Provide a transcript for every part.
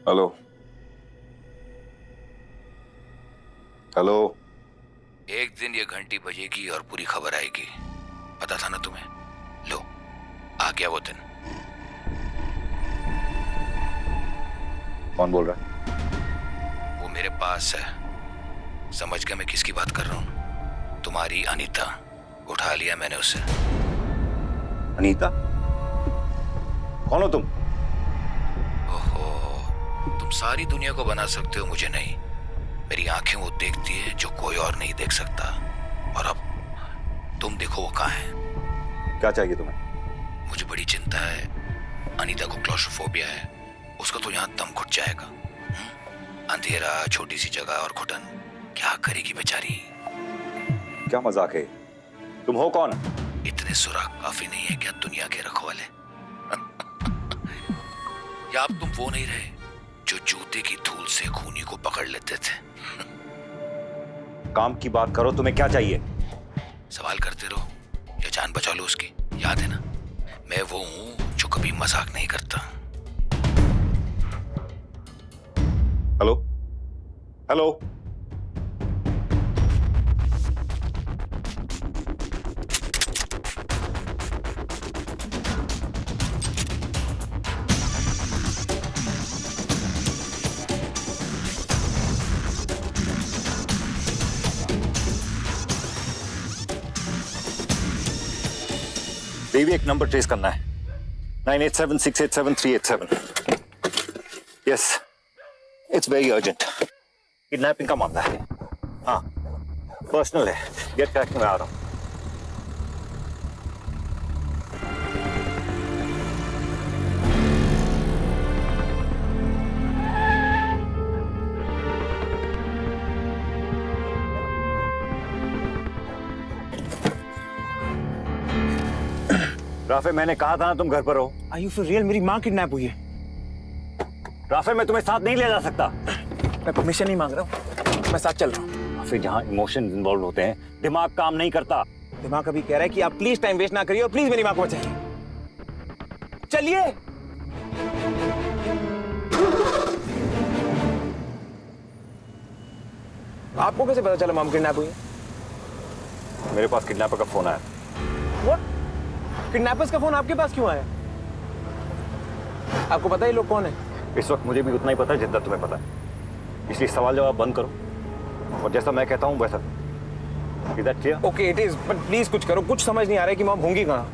Hello hello. एक दिन ये घंटी बजेगी और पूरी खबर आएगी। पता था ना तुम्हें? लो, आ गया वो दिन। कौन बोल रहा है? वो मेरे पास है। समझ गया मैं किसकी बात कर रहा हूँ? तुम्हारी अनीता। उठा लिया मैंने उसे। अनीता? कौन हो तुम? ओहो, तुम सारी दुनिया को बना सकते हो, मुझे नहीं। मेरी आंखें वो देखती है जो कोई और नहीं देख सकता। और अब तुम देखो वो कहाँ है। क्या चाहिए तुम्हें? मुझे बड़ी चिंता है। अनीता को क्लॉस्ट्रोफोबिया है। उसका तो यहाँ दम घुट जाएगा। अंधेरा, छोटी सी जगह और घुटन। क्या करेगी बेचारी? क्या मजाक है? तुम हो कौन? इतने सुराग काफी नहीं है क्या दुनिया के रखवाले? या अब तुम वो नहीं रहे जो जूते की धूल से खूनी को पकड़ लेते थे? काम की बात करो, तुम्हें क्या चाहिए? सवाल करते रहो या जान बचा लो उसकी। याद है ना, मैं वो हूं जो कभी मजाक नहीं करता। Hello hello. देवी, एक नंबर ट्रेस करना है। 9876873887। Yes, it's very urgent. Kidnapping का मामला है। हाँ, पर्सनल है। गेट क्रैकिंग में आ रहा हूं। राफे, मैंने कहा था ना तुम घर पर हो। Are you for real? मेरी माँ किडनैप हुई है। राफे, मैं तुम्हें साथ नहीं ले जा सकता। मैं परमिशन नहीं मांग रहा हूँ, मैं साथ चल रहा हूँ। राफे, जहाँ इमोशन इन्वॉल्व होते हैं दिमाग काम नहीं करता। दिमाग अभी कह रहा है कि आप प्लीज टाइम वेस्ट ना करिए और प्लीज मेरी माँ को बचाइए। चलिए। आपको कैसे पता चला मॉम किडनैप हुई है? मेरे पास किडनैपर का फोन आया। What? किडनैपर्स का फोन आपके पास क्यों आया? आपको पता है ये लोग कौन है? इस वक्त मुझे भी उतना ही पता है जितना तुम्हें पता है, इसलिए सवाल जवाब बंद करो और जैसा मैं कहता हूं वैसा। Is that clear? Okay it is, but please कुछ करो। कुछ समझ नहीं आ रहा है कि मॉम होंगी कहाँ।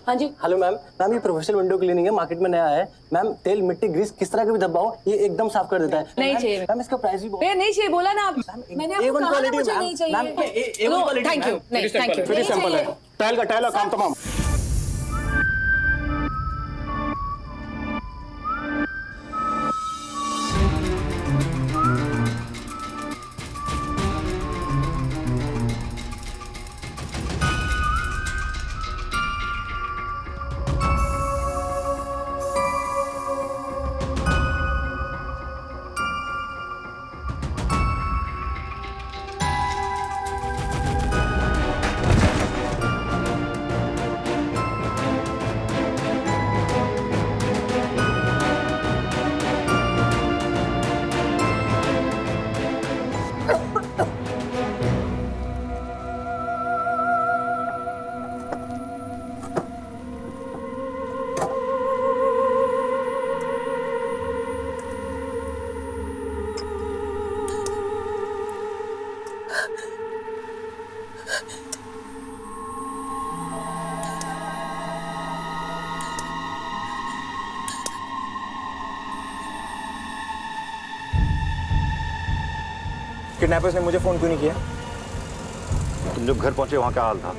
हाँ जी। Hello ma'am. मैम, ये प्रोफेशनल विंडो क्लीनिंग है, मार्केट में नया है। मैम, तेल, मिट्टी, ग्रीस किस तरह का भी धब्बा हो ये एकदम साफ कर देता है। नहीं चाहिए मैम, इसका प्राइस भी बहुत। भैया नहीं चाहिए, बोला ना आप। मैंने आपको A1 कहा ना क्वालिटी मुझे मैम। नहीं चाहिए। Ma'am, A1 quality thank you, नहीं थैंक यू। वेरी सिंपल है। टाइल का टाइल काम तमाम। किडनैपर्स ने मुझे फोन क्यों नहीं किया? तुम जब घर पहुंचे वहां क्या हाल था?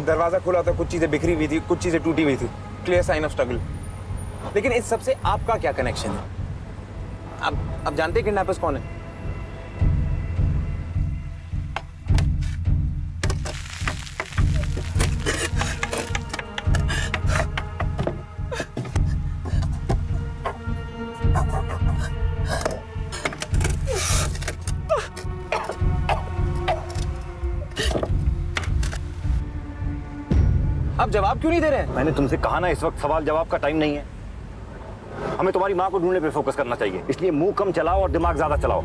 दरवाजा खुला था, कुछ चीजें बिखरी हुई थी, कुछ चीजें टूटी हुई थी। Clear sign of struggle. लेकिन इस सब से आपका क्या कनेक्शन है? आप जानते हैं किडनैपर्स कौन है? आप जवाब क्यों नहीं दे रहे हैं? मैंने तुमसे कहा ना, इस वक्त सवाल जवाब का टाइम नहीं है। हमें तुम्हारी माँ को ढूंढने पे फोकस करना चाहिए, इसलिए मुंह कम चलाओ और दिमाग ज्यादा चलाओ।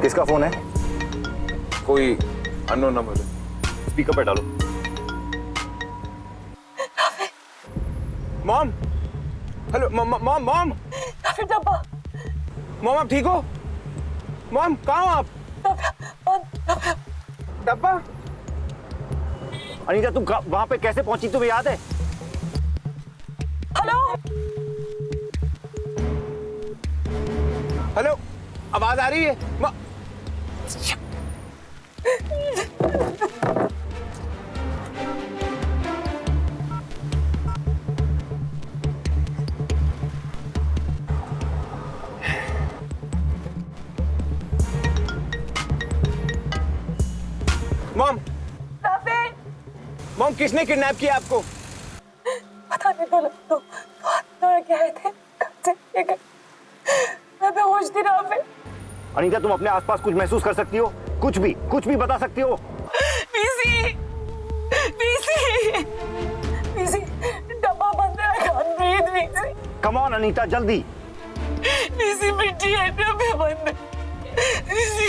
किसका फोन है? कोई अननोन नंबर है। स्पीकर पे डालो। Mom, hello mom. मॉम डब्बा। मॉम आप ठीक हो? मॉम कहाँ हो आप? डब्बा। अनीता तुम वहां पे कैसे पहुंची, तुम्हें याद है? हेलो, आवाज आ रही है? मॉम, मॉम किसने किडनैप किया आपको? पता नहीं, तो क्या आए थे मैं बेहोश थी राफे। अनीता तुम अपने आसपास कुछ महसूस कर सकती हो? कुछ भी बता सकती हो? पीसी, डब्बा बंद है, I can't breathe, PC. Come on Anita, जल्दी। पीसी मिट्टी है, डब्बे बंद है। पीसी।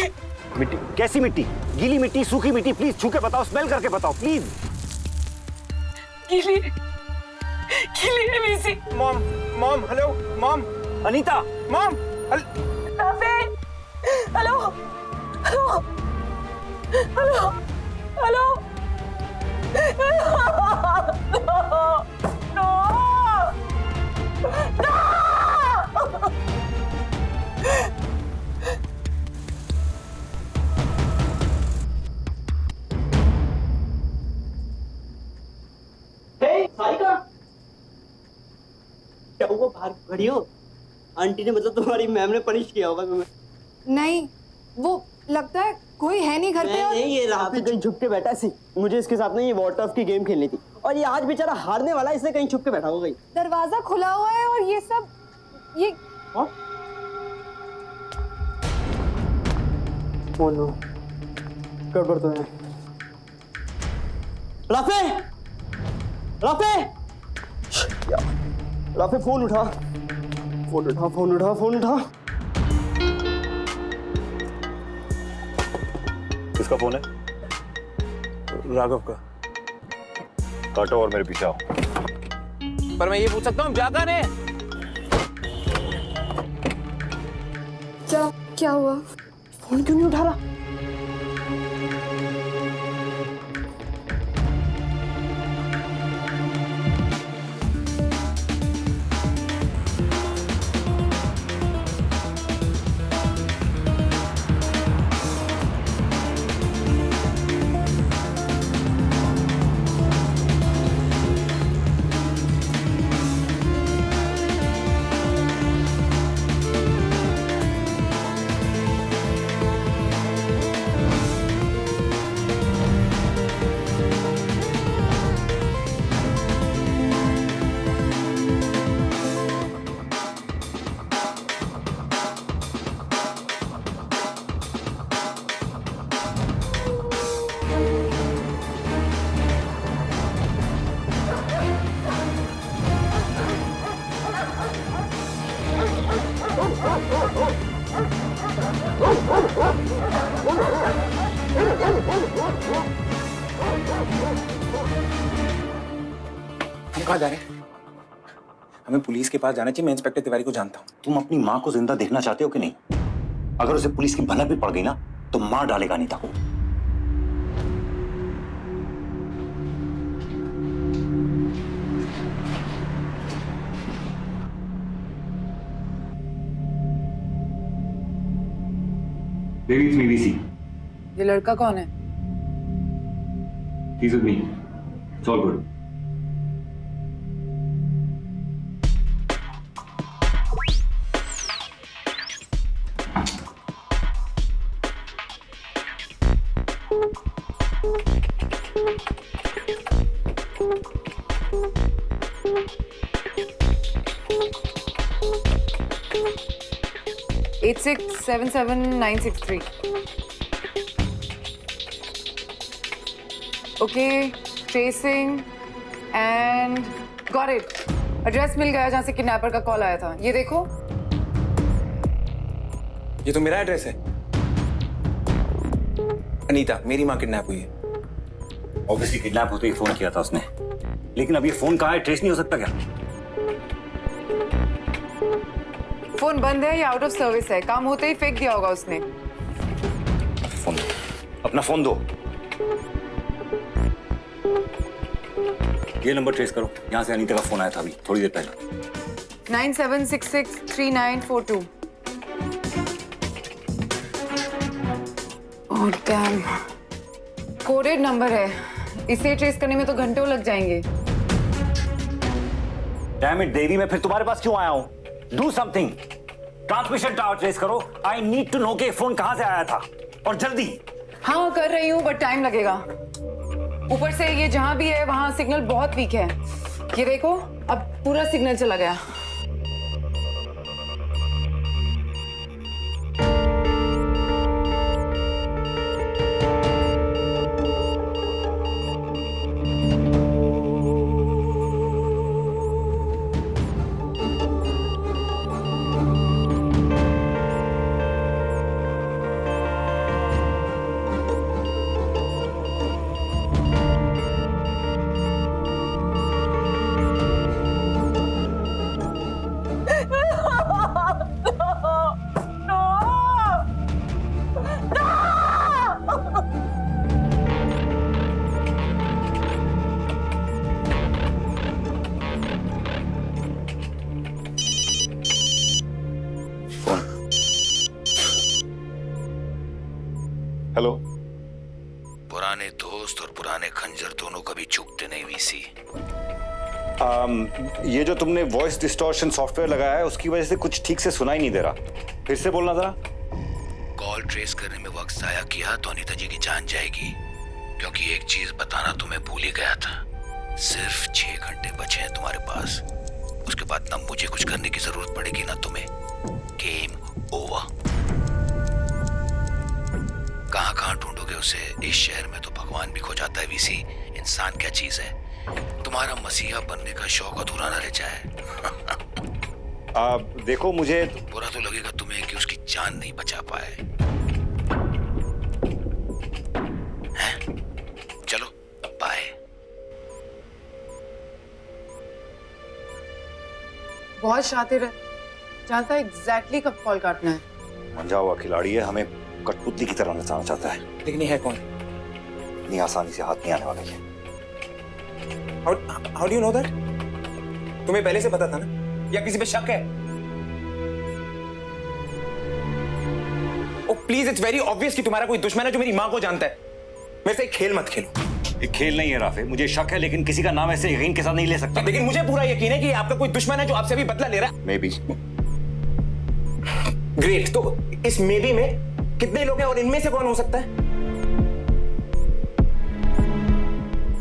मिट्टी? कैसी मिट्टी? गीली मिट्टी, सूखी मिट्टी? प्लीज छू के बताओ, स्मेल करके बताओ प्लीज। गीली है PC. Mom hello mom. Anita. Mom Rafe, hello. क्या हुआ, बाहर खड़ी हो? आंटी ने मतलब तुम्हारी मैम ने पनिश किया होगा तुम्हें। नहीं, वो लगता है कोई है नहीं घर पे। और नहीं, ये रात कहीं छुप के बैठा सी। मुझे इसके साथ नहीं, ये वॉर टफ की गेम खेलनी थी और ये आज बेचारा हारने वाला, इसने कहीं छुप के बैठा होगा। दरवाजा खुला हुआ है और ये सब ये नो, गड़बड़ तो है। राफे, फोन उठा। किसका फोन है? राघव का। काटो और मेरे पीछे आओ। पर मैं ये पूछ सकता हूँ जागा ने? क्या हुआ? फोन क्यों नहीं उठा रहा? हम कहाँ जा रहे हैं? हमें पुलिस के पास जाना चाहिए। मैं इंस्पेक्टर तिवारी को जानता हूँ। तुम अपनी माँ को जिंदा देखना चाहते हो कि नहीं? अगर उसे पुलिस की भनक भी पड़ गई ना तो मार डालेगा अनीता को। Baby, it's me, VC. ये लड़का कौन है? He's with me. It's all good. Eight 8677963. Okay, tracing and got it. Address मिल गया जहां से किडनैपर का कॉल आया था। ये देखो। ये तो मेरा एड्रेस है। अनीता, मेरी माँ किडनैप हुई है। ऑब्वियसली किडनैप होते ही फोन किया था उसने, लेकिन अब ये फोन कहाँ है? ट्रेस नहीं हो सकता क्या? फोन बंद है या आउट ऑफ सर्विस है? काम होते ही फेंक दिया होगा उसने। फोन दो, अपना फोन दो। ये नंबर ट्रेस करो, यहाँ से अनीता का फोन आया था अभी थोड़ी देर पहले। 97663942। ओह डैम, कोडेड नंबर है। इसे ट्रेस करने में तो घंटों लग जाएंगे। डैम इट देवी, मैं फिर तुम्हारे पास क्यों आया हूँ? Do something. Transmission tower trace करो। आई नीड टू नो कि फोन कहाँ से आया था, और जल्दी। हाँ कर रही हूँ, बट टाइम लगेगा। ऊपर से ये जहां भी है वहां सिग्नल बहुत वीक है। ये देखो, अब पूरा सिग्नल चला गया। हेलो। पुराने दोस्त और पुराने खंजर दोनों कभी चूकते नहीं वीसी। ये जो तुमने वॉइस डिस्टॉर्शन सॉफ्टवेयर लगाया है उसकी वजह से कुछ ठीक से सुनाई नहीं दे रहा। फिर से बोलना जरा। कॉल ट्रेस करने में वक्त जाया किया तो अनीता जी की जान जाएगी, क्योंकि एक चीज बताना तुम्हें भूल ही गया था। सिर्फ 6 घंटे बचे हैं तुम्हारे पास। उसके बाद ना मुझे कुछ करने की जरूरत पड़ेगी ना तुम्हें। Game over. कहां कहां ढूंढोगे उसे? इस शहर में तो भगवान भी खो जाता है वीसी। इंसान क्या चीज है? तुम्हारा मसीहा बनने का शौक अधूरा न रह जाए। देखो, मुझे बुरा तो लगेगा तुम्हें कि उसकी जान नहीं बचा पाए। हैं? चलो बाय। बहुत शातिर है, जानता है एग्जैक्टली कब कॉल काटना है। मंझा हुआ खिलाड़ी है, हमें कठपुतली की तरह नचाना चाहता है। लेकिन ये है कौन? इतनी आसानी से हाथ नहीं आने वाला है। How do you know that? तुम्हें पहले से पता था ना, या किसी पे शक है? Oh please, it's very obvious कि तुम्हारा कोई दुश्मन है जो मेरी माँ को जानता है। मेरे से एक खेल मत खेलो। ये खेल नहीं है राफे, मुझे शक है, लेकिन किसी का नाम ऐसे यकीन के साथ नहीं ले सकता। लेकिन मुझे पूरा यकीन है कि आपका कोई दुश्मन है जो आपसे अभी बदला ले रहा है। May be. ग्रेट, तो इस मे बी में कितने लोग हैं और इनमें से कौन हो सकता है?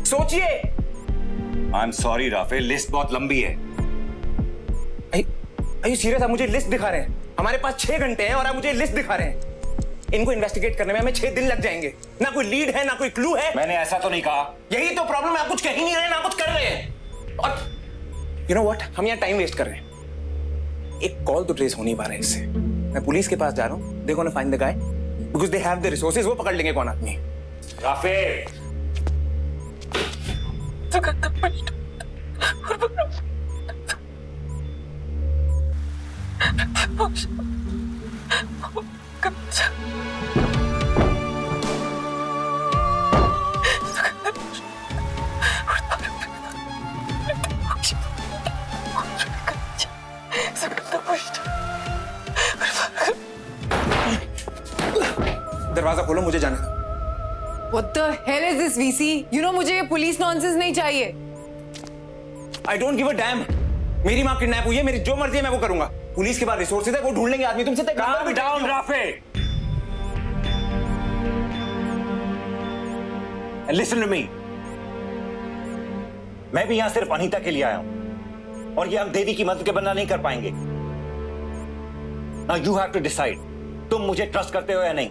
सोचिए। I am sorry Rafe, list बहुत लंबी है। Are you serious? आप मुझे लिस्ट दिखा रहे हैं? हमारे पास 6 घंटे हैं और आप मुझे लिस्ट दिखा रहे हैं। इनको इन्वेस्टिगेट करने में हमें 6 दिन लग जाएंगे। ना कोई लीड है, ना कोई क्लू है। मैंने ऐसा तो नहीं कहा। यही तो प्रॉब्लम है, आप कुछ कह ही नहीं रहे, ना कुछ कर रहे हैं। और यू नो व्हाट, हम यहाँ टाइम वेस्ट कर रहे हैं। एक कॉल तो ट्रेस हो नहीं पा रहा है इससे। मैं पुलिस के पास जा रहा हूँ, देखो ना find the guy because they have the resources, वो पकड़ लेंगे कौन आदमी है। राफेल, दरवाजा खोलो, मुझे जाने दो। What the hell is this, VC? You know मुझे ये पुलिस नॉनसेंस नहीं चाहिए। I don't give a damn। मेरी माँ किडनैप हुई है, मेरी जो मर्जी है मैं वो करूंगा। पुलिस के पास रिसोर्सेज है, वो ढूंढ लेंगे आदमी। तुमसे calm down, Rafael. And listen to me. मैं भी यहां सिर्फ अनीता के लिए आया हूं और ये हम देवी की मदद के बिना नहीं कर पाएंगे। Now you have to decide, तुम मुझे ट्रस्ट करते हो या नहीं।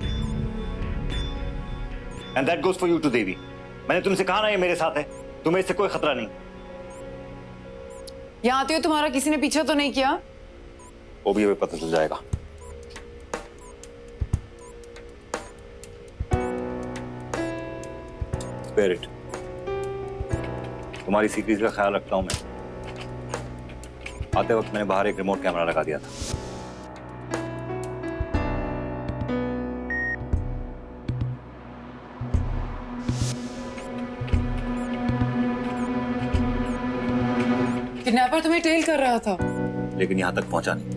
And that goes for you too, देवी। मैंने तुमसे कहा ना ये मेरे साथ है, तुम्हें इससे कोई खतरा नहीं। यहाँ आते हो तुम्हारा किसी ने पीछा तो नहीं किया? वो भी हमें पता चल जाएगा। Bear it। तुम्हारी सीक्रेट का ख्याल रखता हूं मैं। आते वक्त मैंने बाहर एक रिमोट कैमरा लगा दिया था। किडनैपर तुम्हें टेल कर रहा था, लेकिन यहां तक पहुंचा नहीं।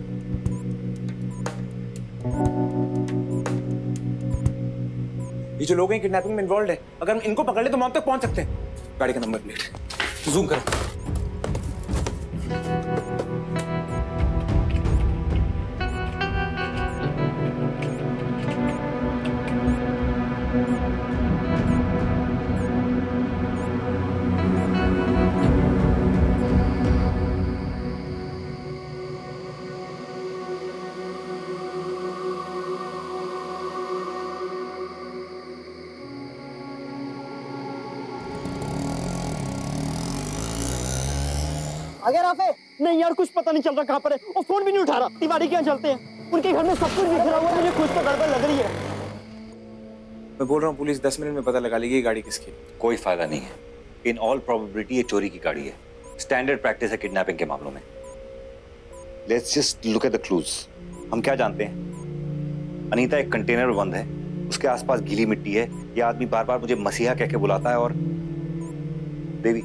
ये जो लोग हैं किडनैपिंग में इन्वॉल्व है, अगर हम इनको पकड़ ले तो मौत तक पहुंच सकते हैं। गाड़ी का नंबर प्लेट जूम करो। अगर आप नहीं यार, कुछ पता नहीं चल रहा कहाँ पर है, और फोन भी नहीं उठा रहा। तिवारी के यहाँ चलते हैं, उनके घर में सब कुछ बिखरा हुआ, मुझे कुछ तो गड़बड़ लग रही है। मैं बोल रहा हूँ पुलिस 10 मिनट में पता लगा लेगी ये गाड़ी किसकी। कोई फायदा नहीं है। इन ऑल प्रोबेबिलिटी ये चोरी की गाड़ी है। स्टैंडर्ड प्रैक्टिस है किडनैपिंग के मामलों में। Let's just look at the clues. हम क्या जानते हैं? अनीता एक कंटेनर में बंद है, उसके आसपास गीली मिट्टी है, ये आदमी बार बार मुझे मसीहा कह के बुलाता है, और देवी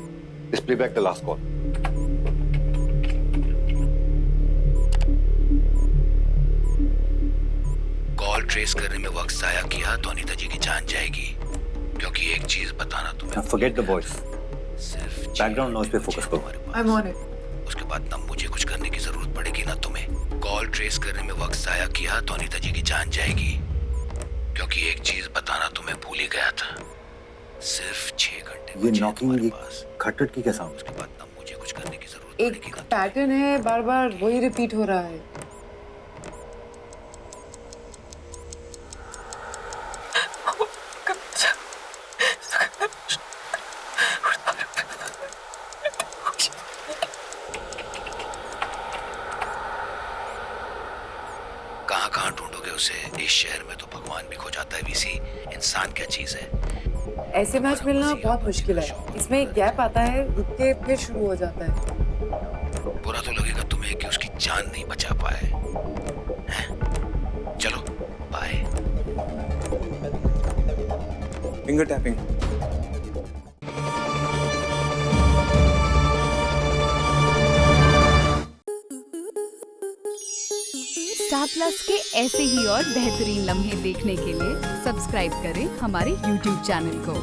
just play back the last call। Call trace करने में वक्त जाया किया तो अनीता जी की जान जाएगी। क्योंकि एक चीज बताना तुम्हें, फॉरगेट द वॉइस, सिर्फ बैकग्राउंड नॉइज पे फोकस करो। I'm on it। उसके बाद ना मुझे कुछ करने की जरूरत पड़ेगी ना तुम्हें। कॉल ट्रेस करने में वक्त जाया किया तो अनीता जी की जान जाएगी। क्योंकि एक चीज बताना तुम्हें भूल ही गया था, सिर्फ 6 घंटे ये बचे हैं नॉकिंग, तुम्हारे ये पास। खटखट की क्या साउंड? उसके बाद ना मुझे कुछ करने की जरूरत एक पड़ेगी ना। पैटर्न है, बार बार वही रिपीट हो रहा है। कहाँ कहाँ ढूंढोगे उसे? इस शहर में तो भगवान भी खो जाता है। वीसी, इंसान क्या चीज है? ऐसे मैच मिलना बहुत मुश्किल है। इसमें एक गैप आता है, रुक के फिर शुरू हो जाता है। बुरा तो लगेगा तुम्हें कि उसकी जान नहीं बचा पाए हैं? चलो bye. Finger tapping. Star Plus के ऐसे ही और बेहतरीन लम्हे देखने के लिए सब्सक्राइब करें हमारे YouTube चैनल को।